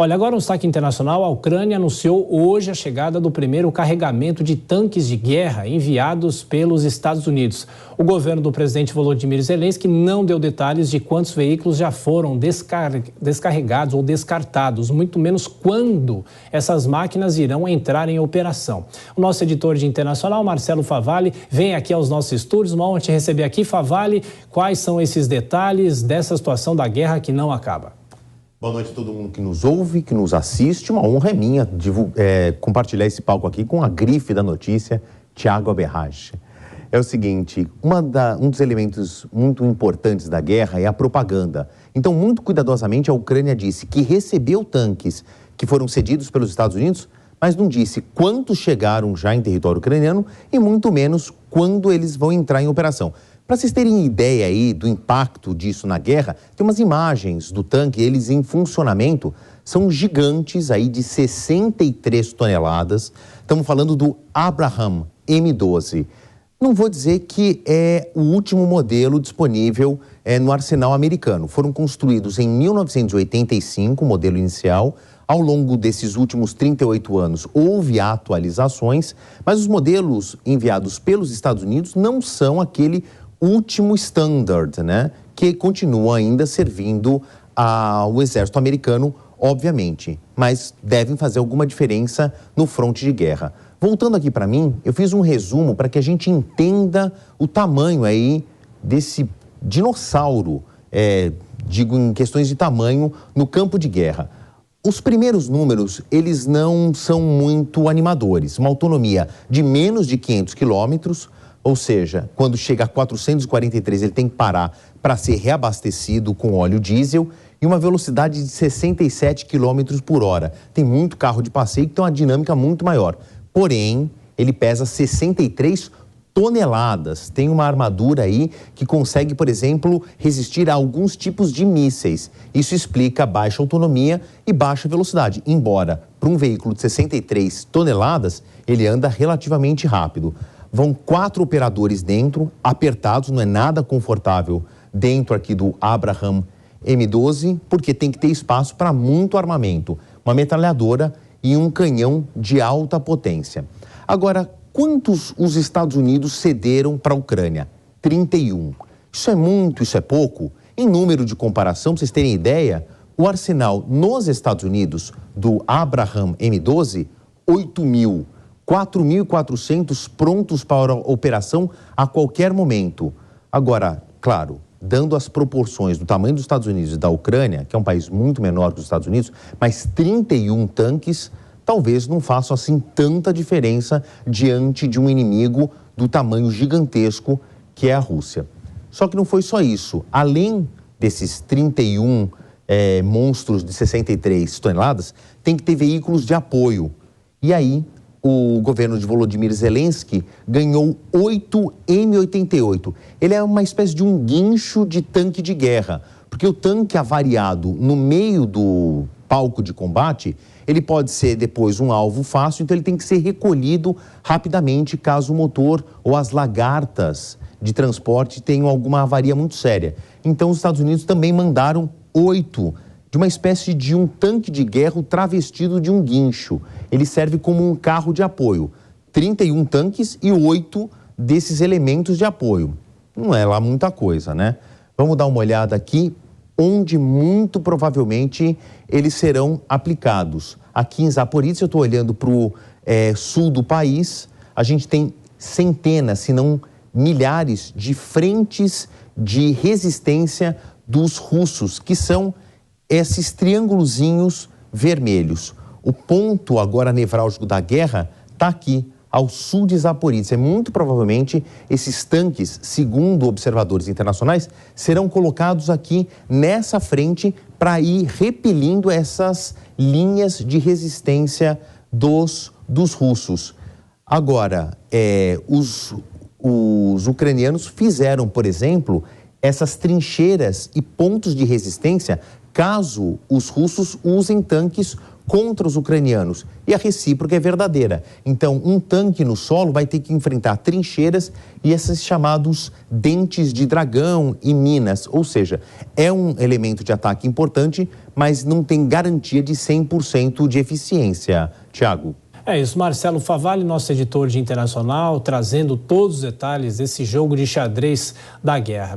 Olha, agora um destaque internacional, a Ucrânia anunciou hoje a chegada do primeiro carregamento de tanques de guerra enviados pelos Estados Unidos. O governo do presidente Volodymyr Zelensky não deu detalhes de quantos veículos já foram descarregados ou descartados, muito menos quando essas máquinas irão entrar em operação. O nosso editor de internacional, Marcelo Favalli, vem aqui aos nossos estúdios. Uma honra te receber aqui, Favalli. Quais são esses detalhes dessa situação da guerra que não acaba? Boa noite a todo mundo que nos ouve, que nos assiste. Uma honra é minha compartilhar esse palco aqui com a grife da notícia, Thiago Aberrage. É o seguinte, um dos elementos muito importantes da guerra é a propaganda. Então, muito cuidadosamente, a Ucrânia disse que recebeu tanques que foram cedidos pelos Estados Unidos, mas não disse quantos chegaram já em território ucraniano e muito menos quando eles vão entrar em operação. Para vocês terem ideia aí do impacto disso na guerra, tem umas imagens do tanque, eles em funcionamento, são gigantes aí de 63 toneladas. Estamos falando do Abraham M12. Não vou dizer que é o último modelo disponível no arsenal americano. Foram construídos em 1985, o modelo inicial. Ao longo desses últimos 38 anos, houve atualizações, mas os modelos enviados pelos Estados Unidos não são aquele último standard, né? Que continua ainda servindo ao exército americano, obviamente, mas devem fazer alguma diferença no fronte de guerra. Voltando aqui para mim, eu fiz um resumo para que a gente entenda o tamanho aí desse dinossauro, digo em questões de tamanho, no campo de guerra. Os primeiros números, eles não são muito animadores. Uma autonomia de menos de 500 quilômetros, ou seja, quando chega a 443, ele tem que parar para ser reabastecido com óleo diesel e uma velocidade de 67 km por hora. Tem muito carro de passeio que tem uma dinâmica muito maior. Porém, ele pesa 63 toneladas. Tem uma armadura aí que consegue, por exemplo, resistir a alguns tipos de mísseis. Isso explica baixa autonomia e baixa velocidade, embora para um veículo de 63 toneladas, ele anda relativamente rápido. Vão 4 operadores dentro, apertados, não é nada confortável dentro aqui do Abraham M12, porque tem que ter espaço para muito armamento, uma metralhadora e um canhão de alta potência. Agora, quantos os Estados Unidos cederam para a Ucrânia? 31. Isso é muito, isso é pouco? Em número de comparação, para vocês terem ideia, o arsenal nos Estados Unidos do Abraham M12, 8.000. 4.400 prontos para operação a qualquer momento. Agora, claro, dando as proporções do tamanho dos Estados Unidos e da Ucrânia, que é um país muito menor que os Estados Unidos, mas 31 tanques talvez não façam assim tanta diferença diante de um inimigo do tamanho gigantesco que é a Rússia. Só que não foi só isso. Além desses 31 monstros de 63 toneladas, tem que ter veículos de apoio. E aí, o governo de Volodymyr Zelensky ganhou 8 M88. Ele é uma espécie de um guincho de tanque de guerra, porque o tanque avariado no meio do palco de combate, ele pode ser depois um alvo fácil, então ele tem que ser recolhido rapidamente caso o motor ou as lagartas de transporte tenham alguma avaria muito séria. Então os Estados Unidos também mandaram 8 de uma espécie de um tanque de guerra travestido de um guincho. Ele serve como um carro de apoio. 31 tanques e 8 desses elementos de apoio. Não é lá muita coisa, né? Vamos dar uma olhada aqui, onde muito provavelmente eles serão aplicados. Aqui em Zaporizhzhia, eu estou olhando para o sul do país, a gente tem centenas, se não milhares de frentes de resistência dos russos, que são esses triângulozinhos vermelhos. O ponto agora nevrálgico da guerra está aqui, ao sul de Zaporizhzhia. Muito provavelmente esses tanques, segundo observadores internacionais, serão colocados aqui nessa frente para ir repelindo essas linhas de resistência dos russos. Agora, os ucranianos fizeram, por exemplo, essas trincheiras e pontos de resistência caso os russos usem tanques contra os ucranianos. E a recíproca é verdadeira. Então, um tanque no solo vai ter que enfrentar trincheiras e esses chamados dentes de dragão e minas. Ou seja, é um elemento de ataque importante, mas não tem garantia de 100% de eficiência. Tiago. É isso, Marcelo Favalli, nosso editor de internacional, trazendo todos os detalhes desse jogo de xadrez da guerra.